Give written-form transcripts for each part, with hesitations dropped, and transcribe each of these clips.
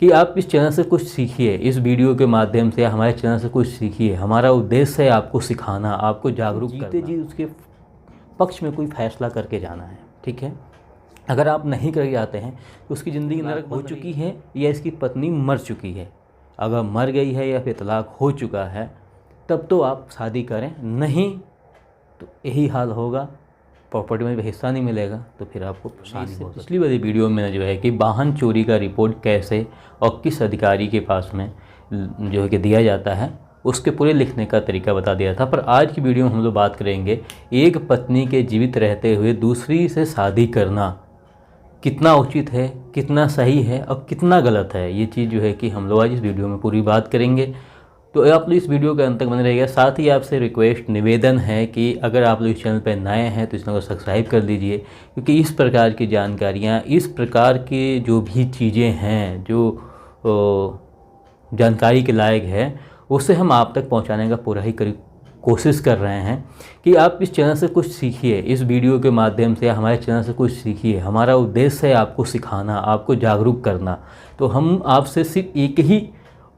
कि आप इस चैनल से कुछ सीखिए, इस वीडियो के माध्यम से हमारे चैनल से कुछ सीखिए। हमारा उद्देश्य है आपको सिखाना, आपको जागरूक करना। जीते जी उसके पक्ष में कोई फैसला करके जाना है, ठीक है। अगर आप नहीं करके जाते हैं तो उसकी ज़िंदगी नरक हो चुकी है या इसकी पत्नी मर चुकी है। अगर मर गई है या फिर तलाक हो चुका है तब तो आप शादी करें, नहीं तो यही हाल होगा, प्रॉपर्टी में भी हिस्सा नहीं मिलेगा, तो फिर आपको परेशानी हो। पिछली वाली वीडियो में जो है कि वाहन चोरी का रिपोर्ट कैसे और किस अधिकारी के पास में जो है कि दिया जाता है उसके पूरे लिखने का तरीका बता दिया था। पर आज की वीडियो में हम लोग बात करेंगे एक पत्नी के जीवित रहते हुए दूसरी से शादी करना कितना उचित है, कितना सही है और कितना गलत है। ये चीज़ जो है कि हम लोग आज इस वीडियो में पूरी बात करेंगे, तो आप लोग इस वीडियो के अंत तक बने रहिएगा। साथ ही आपसे रिक्वेस्ट निवेदन है कि अगर आप लोग इस चैनल पर नए हैं तो इस चैनल को सब्सक्राइब कर दीजिए, क्योंकि इस प्रकार की जानकारियाँ, इस प्रकार के जो भी चीज़ें हैं जो जानकारी के लायक है उसे हम आप तक पहुँचाने का पूरा ही कोशिश कर रहे हैं कि आप इस चैनल से कुछ सीखिए, इस वीडियो के माध्यम से हमारे चैनल से कुछ सीखिए। हमारा उद्देश्य है आपको सिखाना, आपको जागरूक करना। तो हम आपसे सिर्फ एक ही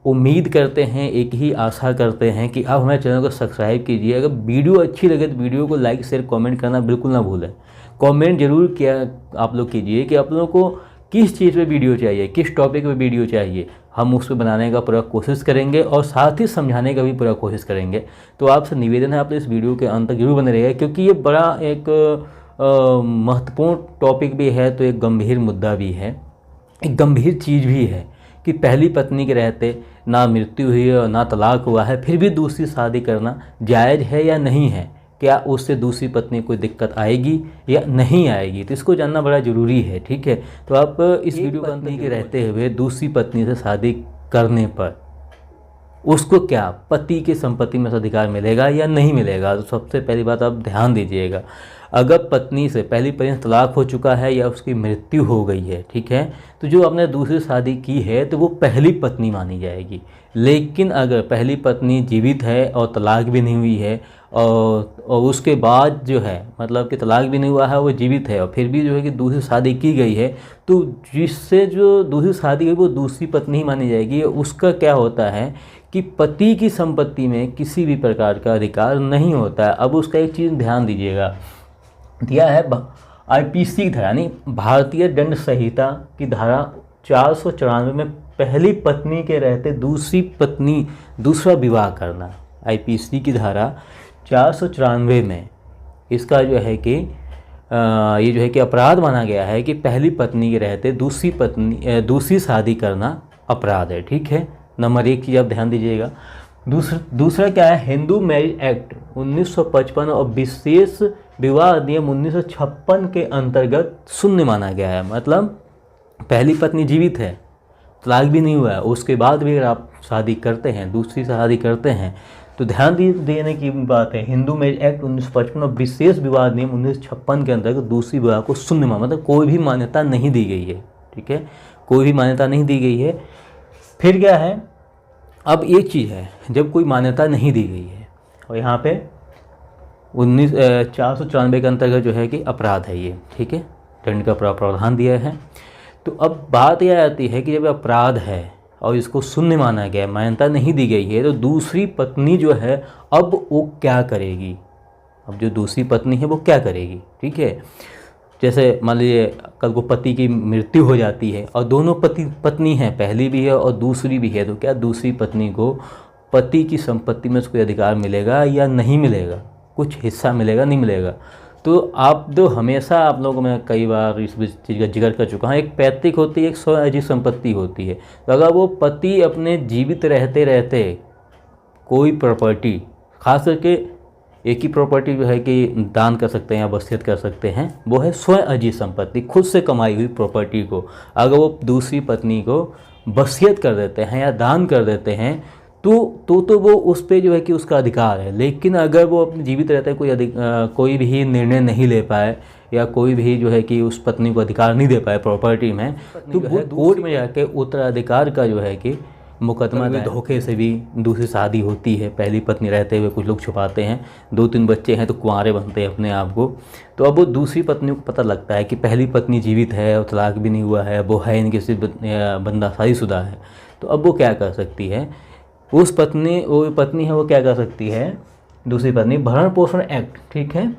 उम्मीद करते हैं, एक ही आशा करते हैं कि आप हमारे चैनल को सब्सक्राइब कीजिए। अगर वीडियो अच्छी लगे तो वीडियो को लाइक शेयर कमेंट करना बिल्कुल ना भूलें। कमेंट जरूर किया आप लोग कीजिए कि आप लोगों को किस चीज़ पे वीडियो चाहिए, किस टॉपिक पे वीडियो चाहिए। हम उस पर बनाने का पूरा कोशिश करेंगे और साथ ही समझाने का भी पूरा कोशिश करेंगे। तो आपसे निवेदन है आप इस वीडियो के अंत तक जरूर बने रहिएगा, क्योंकि ये बड़ा एक महत्वपूर्ण टॉपिक भी है, तो एक गंभीर मुद्दा भी है, एक गंभीर चीज़ भी है कि पहली पत्नी के रहते ना मृत्यु हुई और ना तलाक हुआ है, फिर भी दूसरी शादी करना जायज़ है या नहीं है। क्या उससे दूसरी पत्नी कोई दिक्कत आएगी या नहीं आएगी, तो इसको जानना बड़ा ज़रूरी है, ठीक है। तो आप इस वीडियो को पत्नी के रहते हुए दूसरी पत्नी से शादी करने पर उसको क्या पति की संपत्ति में अधिकार मिलेगा या नहीं मिलेगा, तो सबसे पहली बात आप ध्यान दीजिएगा। अगर पत्नी से पहली पत्नी से तलाक हो चुका है या उसकी मृत्यु हो गई है, ठीक है, तो जो आपने दूसरी शादी की है तो वो पहली पत्नी मानी जाएगी। लेकिन अगर पहली पत्नी जीवित है और तलाक भी नहीं हुई है और उसके बाद जो है मतलब कि तलाक भी नहीं हुआ है, वो जीवित है और फिर भी जो है कि दूसरी शादी की गई है, तो जिससे जो दूसरी शादी हुई वो दूसरी पत्नी ही मानी जाएगी। उसका क्या होता है कि पति की संपत्ति में किसी भी प्रकार का अधिकार नहीं होता है। अब उसका एक चीज़ ध्यान दीजिएगा, दिया है IPC धारा यानी भारतीय दंड संहिता की धारा 494 में पहली पत्नी के रहते दूसरी पत्नी दूसरा विवाह करना। IPC की धारा 494 में इसका जो है कि ये जो है कि अपराध माना गया है कि पहली पत्नी के रहते दूसरी शादी करना अपराध है, ठीक है। नंबर 1 चीज़ आप ध्यान दीजिएगा। दूसरा क्या है, हिंदू मैरिज एक्ट 1955 और विशेष विवाह अधिनियम 1956 के अंतर्गत शून्य माना गया है। मतलब पहली पत्नी जीवित है, तलाक भी नहीं हुआ है, उसके बाद भी अगर आप शादी करते हैं, दूसरी शादी करते हैं, तो ध्यान देने की बात है, हिंदू मैरिज एक्ट 1955 और विशेष विवाह अधिनियम 1956 के अंतर्गत दूसरी विवाह को शून्य माना, मतलब कोई भी मान्यता नहीं दी गई है, ठीक है, कोई भी मान्यता नहीं दी गई है। फिर क्या है, अब एक चीज़ है, जब कोई मान्यता नहीं दी गई है और यहाँ पे 494 के अंतर्गत जो है कि अपराध है ये, ठीक है, दंड का प्रावधान दिया है। तो अब बात यह आती है कि जब अपराध है और इसको शून्य माना गया, मान्यता नहीं दी गई है, तो दूसरी पत्नी जो है अब वो क्या करेगी, अब जो दूसरी पत्नी है वो क्या करेगी, ठीक है। जैसे मान लीजिए कल को पति की मृत्यु हो जाती है और दोनों पत्नी हैं, पहली भी है और दूसरी भी है, तो क्या दूसरी पत्नी को पति की संपत्ति में उसको अधिकार मिलेगा या नहीं मिलेगा, कुछ हिस्सा मिलेगा नहीं मिलेगा। तो आप जो हमेशा आप लोगों में कई बार इस चीज़ का जिक्र कर चुका हूँ, एक पैतृक होती है, एक स्वअर्जित संपत्ति होती है। तो अगर वो पति अपने जीवित रहते रहते कोई प्रॉपर्टी, खास करके एक ही प्रॉपर्टी जो है कि दान कर सकते हैं या वसीयत कर सकते हैं, वो है स्वअर्जित संपत्ति, खुद से कमाई हुई प्रॉपर्टी को अगर वो दूसरी पत्नी को वसीयत कर देते हैं या दान कर देते हैं तो वो उस पर जो है कि उसका अधिकार है। लेकिन अगर वो अपने जीवित रहते कोई भी निर्णय नहीं ले पाए या कोई भी जो है कि उस पत्नी को अधिकार नहीं दे पाए प्रॉपर्टी में, तो वो कोर्ट में जाके उत्तराधिकार का जो है कि मुकदमा धोखे से भी दूसरी शादी होती है। पहली पत्नी रहते हुए कुछ लोग छुपाते हैं, 2-3 बच्चे हैं तो कुंवारे बनते हैं अपने आप को। तो अब वो दूसरी पत्नी को पता लगता है कि पहली पत्नी जीवित है और तलाक भी नहीं हुआ है, वो है इनके सिर्फ बंदा शादीशुदा है। तो अब वो क्या कर सकती है, वो पत्नी है, वो क्या कर सकती है, दूसरी पत्नी भरण पोषण एक्ट, ठीक है,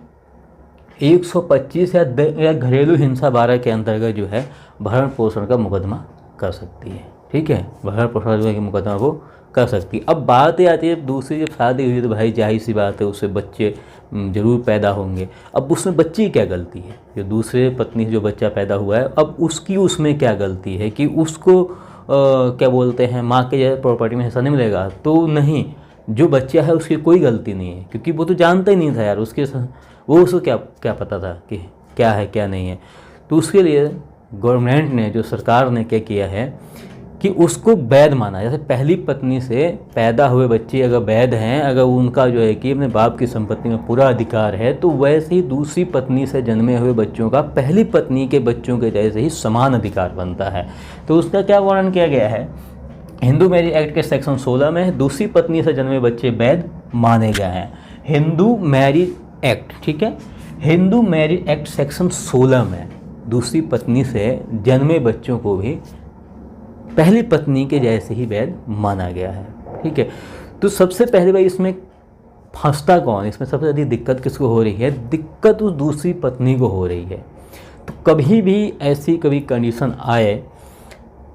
125 या घरेलू हिंसा 12 के अंतर्गत जो है भरण पोषण का मुकदमा कर सकती है। ठीक है, भरण पोषण का मुकदमा वो कर सकती है। अब बात ये आती है, दूसरी जब शादी हुई तो भाई जाहिर सी बात है उससे बच्चे ज़रूर पैदा होंगे। अब उसमें बच्चे की क्या गलती है, जो दूसरे पत्नी से जो बच्चा पैदा हुआ है, अब उसमें क्या गलती है कि उसको क्या बोलते हैं, माँ के जैसे प्रॉपर्टी में हिस्सा नहीं मिलेगा? तो नहीं, जो बच्चा है उसकी कोई गलती नहीं है, क्योंकि वो तो जानता ही नहीं था यार, उसको क्या पता था कि क्या है क्या नहीं है। तो उसके लिए गवर्नमेंट ने, जो सरकार ने क्या किया है कि उसको वैध माना। जैसे पहली पत्नी से पैदा हुए बच्चे अगर वैध हैं, अगर उनका जो है कि अपने बाप की संपत्ति में पूरा अधिकार है, तो वैसे ही दूसरी पत्नी से जन्मे हुए बच्चों का पहली पत्नी के बच्चों के जैसे ही समान अधिकार बनता है। तो उसका क्या वर्णन किया गया है, हिंदू मैरिज एक्ट के सेक्शन 16 में दूसरी पत्नी से जन्मे बच्चे वैध माने गए हैं। हिंदू मैरिज एक्ट, ठीक है, हिंदू मैरिज एक्ट सेक्शन 16 में दूसरी पत्नी से जन्मे बच्चों को भी पहली पत्नी के जैसे ही वैध माना गया है। ठीक है, तो सबसे पहले भाई इसमें फंसता कौन, इसमें सबसे ज़्यादा दिक्कत किसको हो रही है? दिक्कत उस दूसरी पत्नी को हो रही है। तो कभी भी ऐसी कंडीशन आए,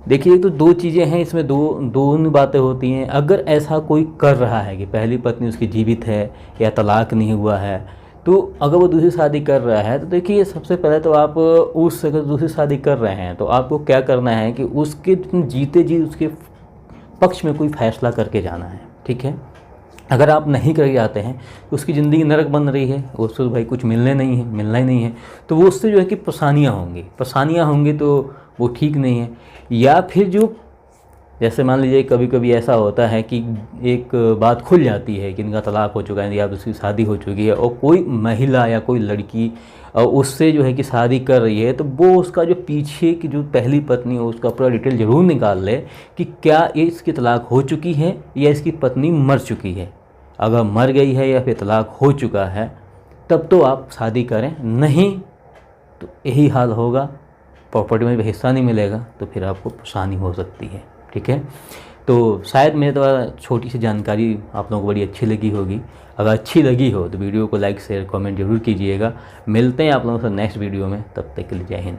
देखिए तो दो चीज़ें हैं इसमें, दोनों बातें होती हैं। अगर ऐसा कोई कर रहा है कि पहली पत्नी उसकी जीवित है या तलाक नहीं हुआ है, तो अगर वो दूसरी शादी कर रहा है, तो देखिए सबसे पहले तो आप अगर दूसरी शादी कर रहे हैं तो आपको क्या करना है कि उसके जीते जी उसके पक्ष में कोई फैसला करके जाना है। ठीक है, अगर आप नहीं करके जाते हैं तो उसकी ज़िंदगी नरक बन रही है, उससे भाई कुछ मिलना ही नहीं है, तो वो उससे जो है कि परेशानियाँ होंगी तो वो ठीक नहीं है। या फिर जो जैसे मान लीजिए कभी कभी ऐसा होता है कि एक बात खुल जाती है कि इनका तलाक हो चुका है या दूसरी शादी हो चुकी है, और कोई महिला या कोई लड़की उससे जो है कि शादी कर रही है, तो वो उसका जो पीछे की जो पहली पत्नी है उसका पूरा डिटेल ज़रूर निकाल ले कि क्या इसकी तलाक हो चुकी है या इसकी पत्नी मर चुकी है। अगर मर गई है या फिर तलाक हो चुका है तब तो आप शादी करें, नहीं तो यही हाल होगा, प्रॉपर्टी में भी हिस्सा नहीं मिलेगा, तो फिर आपको परेशानी हो सकती है। ठीक है, तो शायद मेरे द्वारा छोटी सी जानकारी आप लोगों को बड़ी अच्छी लगी होगी। अगर अच्छी लगी हो तो वीडियो को लाइक शेयर कमेंट जरूर कीजिएगा। मिलते हैं आप लोगों से नेक्स्ट वीडियो में, तब तक के लिए जय हिंद।